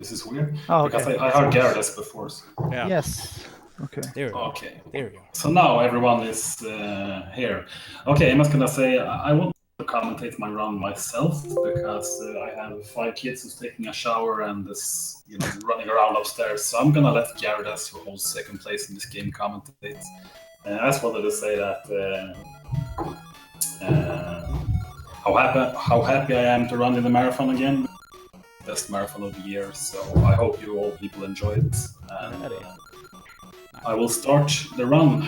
This is weird. Oh, because okay. I heard Gyarados before. So. Yeah. Yes. Okay. There we go. Okay. There we go. So now everyone is here. Okay, I'm just gonna say I want to commentate my run myself because I have 5 kids who's taking a shower and is running around upstairs. So I'm gonna let Gyarados, who holds second place in this game, commentate. I just wanted to say that how happy I am to run in the marathon again. Best marathon of the year. So I hope you all people enjoy it. And, I will start the run.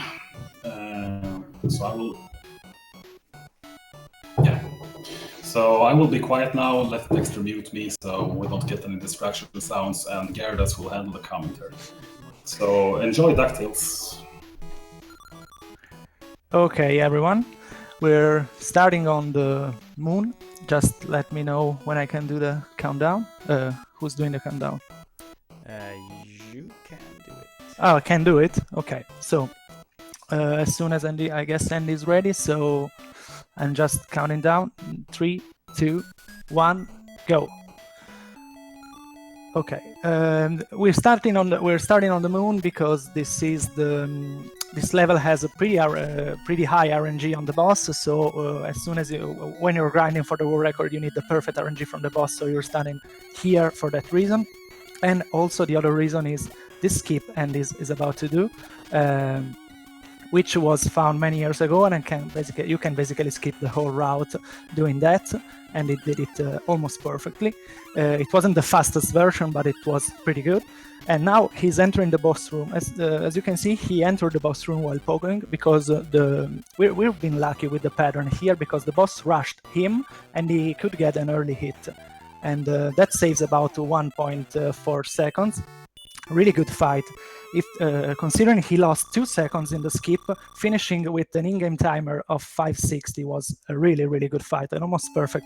So I will. Yeah. So I will be quiet now. Let Dexter mute me so we don't get any distraction sounds, and Gyarados will handle the commentary. So enjoy DuckTales. Okay, everyone. We're starting on the moon. Just let me know when I can do the countdown. Who's doing the countdown? You can do it. Oh, I can do it. Okay. So as soon as Andy's ready. So I'm just counting down. 3, 2, 1, go. Okay. We're starting on the moon because this level has a pretty high RNG on the boss. So as soon as when you're grinding for the world record, you need the perfect RNG from the boss. So you're starting here for that reason. And also the other reason is this skip Andy is about to do, which was found many years ago, and you can basically skip the whole route doing that, and it did it almost perfectly. It wasn't the fastest version, but it was pretty good. And now he's entering the boss room. As you can see, he entered the boss room while pogoing because we've been lucky with the pattern here because the boss rushed him and he could get an early hit. And that saves about 1.4 seconds. Really good fight. If considering he lost 2 seconds in the skip, finishing with an in-game timer of 560 was a really, really good fight. An almost perfect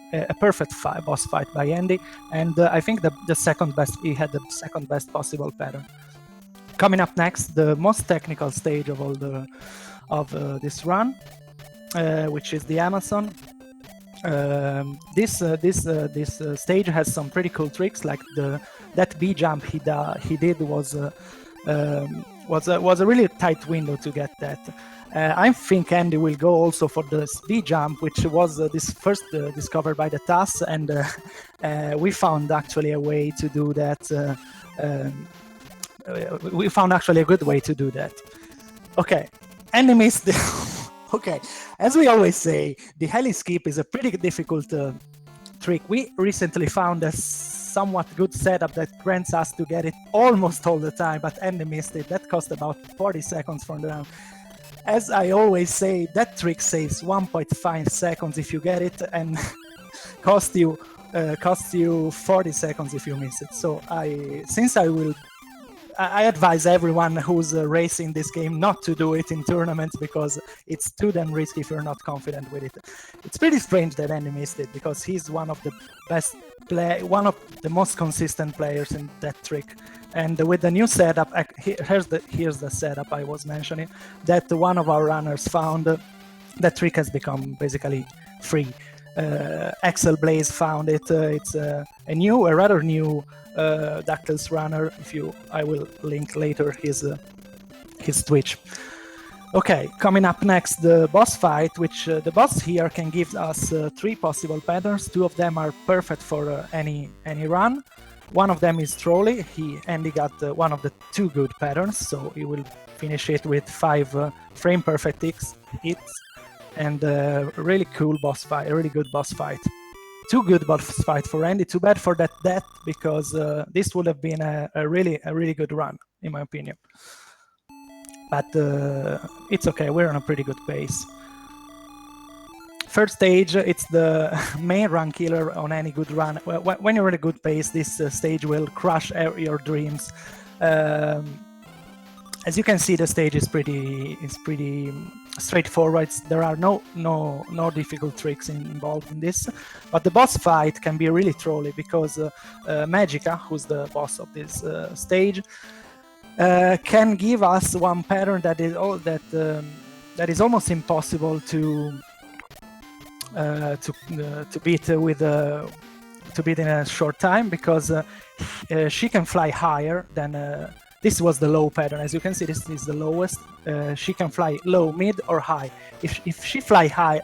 boss fight by Andy. And I think the second best. He had the second best possible pattern. Coming up next, the most technical stage of all this run, which is the Amazon. This stage has some pretty cool tricks, like that B jump he did was a really tight window to get that. I think Andy will go also for the B jump, which was this first discovered by the TAS, and we found actually a way to do that. We found actually a good way to do that. Okay, Andy missed the. Okay, as we always say, the heli skip is a pretty difficult trick. We recently found a somewhat good setup that grants us to get it almost all the time, but Andy missed it. That cost about 40 seconds from the round. As I always say, that trick saves 1.5 seconds if you get it, and costs you 40 seconds if you miss it. So I advise everyone who's racing this game not to do it in tournaments because it's too damn risky if you're not confident with it. It's pretty strange that Andy missed it because he's one of the one of the most consistent players in that trick. And with the new setup, here's the setup I was mentioning, that one of our runners found. That trick has become basically free. Axel Blaze found it. It's a rather new DuckTales runner. I will link later his Twitch. Okay, coming up next, the boss fight, which the boss here can give us 3 possible patterns. 2 of them are perfect for any run. One of them is Trolley. Andy got one of the 2 good patterns, so he will finish it with 5 frame perfect hits. And a really cool boss fight, a really good boss fight. 2 good boss fight for Andy. Too bad for that death because this would have been a really good run, in my opinion. But it's okay. We're on a pretty good pace. First stage, it's the main run killer on any good run. When you're in a good pace, this stage will crush your dreams. As you can see, the stage is pretty straightforward. There are no difficult tricks involved in this, but the boss fight can be really trolly because Magica, who's the boss of this stage, can give us one pattern that is almost impossible to beat with to beat in a short time because she can fly higher than. This was the low pattern. As you can see, this is the lowest. She can fly low, mid, or high. If she flies high,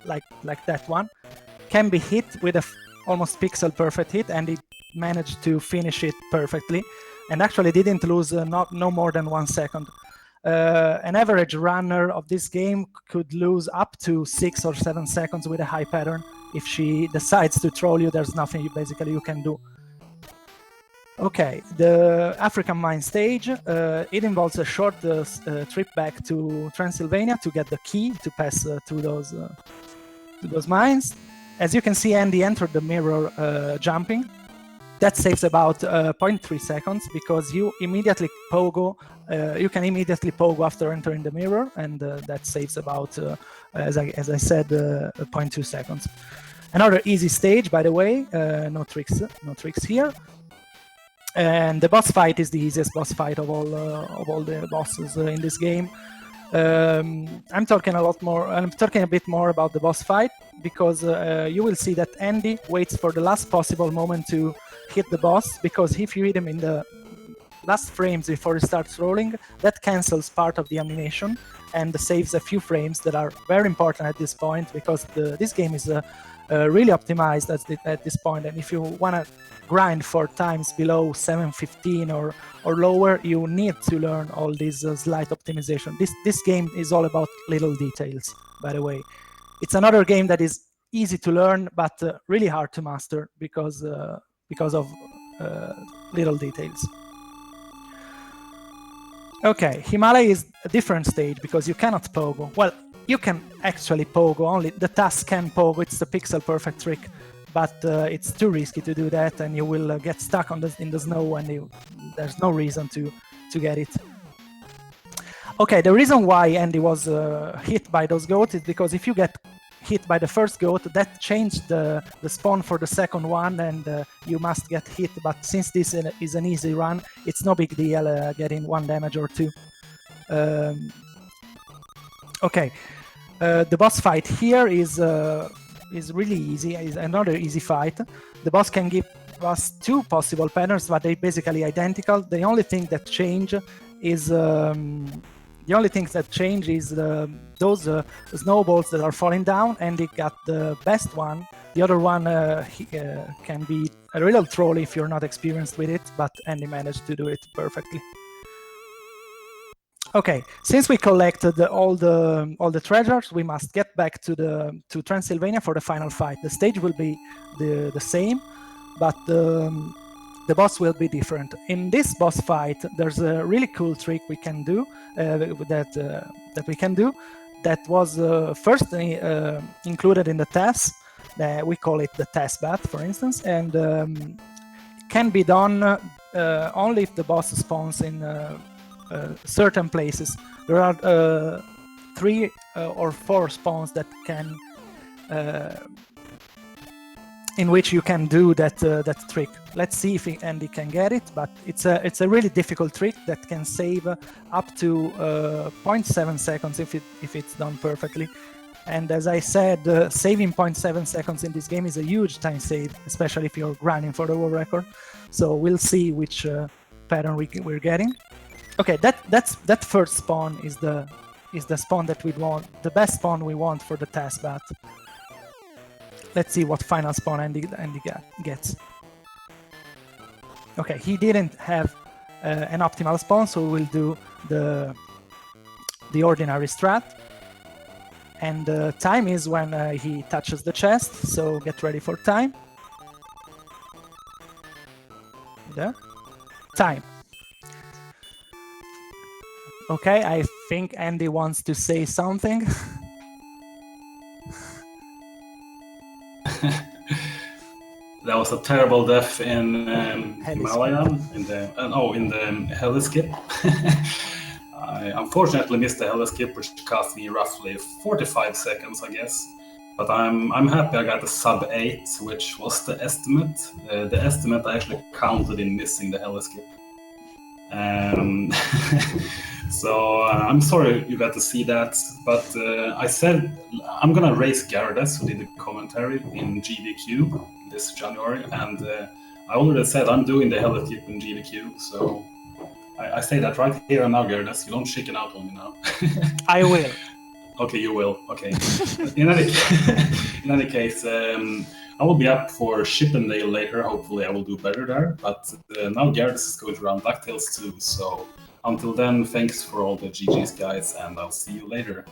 like that one, can be hit with a almost pixel perfect hit, and it managed to finish it perfectly, and actually didn't lose no more than 1 second. An average runner of this game could lose up to 6 or 7 seconds with a high pattern. If she decides to troll you, there's nothing you can do. Okay, the African mine stage, it involves a short trip back to Transylvania to get the key to pass through those mines. As you can see, Andy entered the mirror jumping. That saves about 0.3 seconds because you immediately pogo. You can immediately pogo after entering the mirror, and that saves about, as I said, 0.2 seconds. Another easy stage, by the way. No tricks here. And the boss fight is the easiest boss fight of all the bosses in this game. I'm talking a bit more about the boss fight because you will see that Andy waits for the last possible moment to hit the boss, because if you hit him in the last frames before he starts rolling, that cancels part of the animation and saves a few frames that are very important at this point, because this game is really optimized at this point, and if you want to grind for times below 715 or lower, you need to learn all these slight optimization. This game is all about little details, by the way. It's another game that is easy to learn but really hard to master because of little details. Okay, Himalaya is a different stage because you cannot pogo. Well, you can actually pogo, only the task can pogo. It's the pixel perfect trick, but it's too risky to do that, and you will get stuck in the snow, and there's no reason to get it. Okay, the reason why Andy was hit by those goats is because if you get hit by the first goat, that changed the spawn for the second one, and you must get hit. But since this is an easy run, it's no big deal getting 1 damage or 2. Okay, the boss fight here is really easy. Is another easy fight. The boss can give us 2 possible patterns, but they're basically identical. The only thing that change is those snowballs that are falling down, and it got the best one. The other one can be a little troll if you're not experienced with it, but Andy managed to do it perfectly. Okay, since we collected all the treasures, we must get back to Transylvania for the final fight. The stage will be the same, but the boss will be different. In this boss fight, there's a really cool trick we can do that was first included in the test. We call it the test bat, for instance, and can be done only if the boss spawns in certain places. There are 3 or 4 spawns that can in which you can do that trick. Let's see if Andy can get it, but it's a really difficult trick that can save up to 0.7 seconds if it's done perfectly. And as I said, saving 0.7 seconds in this game is a huge time save, especially if you're grinding for the world record. So we'll see which pattern we're getting. Okay, that first spawn is the spawn that we want, the best spawn we want for the task bat. Let's see what final spawn Andy gets. Okay, he didn't have an optimal spawn, so we'll do the ordinary strat. And time is when he touches the chest, so get ready for time. There. Time. Okay, I think Andy wants to say something. That was a terrible death in Himalaya, in the heli-skip. I unfortunately missed the heli-skip, which cost me roughly 45 seconds, I guess. But I'm happy I got the sub 8, which was the estimate. The estimate I actually counted in missing the heli-skip. So I'm sorry you got to see that, but I said I'm gonna race Gyarados, who did the commentary in GDQ this January, and I already said I'm doing the Hello Tip in GDQ, so I say that right here and now, Gerdas. You don't chicken out on me now. I will. Okay, you will. Okay. in any case, I will be up for Chippendale later. Hopefully, I will do better there. But now Gerdas is going to run DuckTales too. So until then, thanks for all the GGs, guys, and I'll see you later.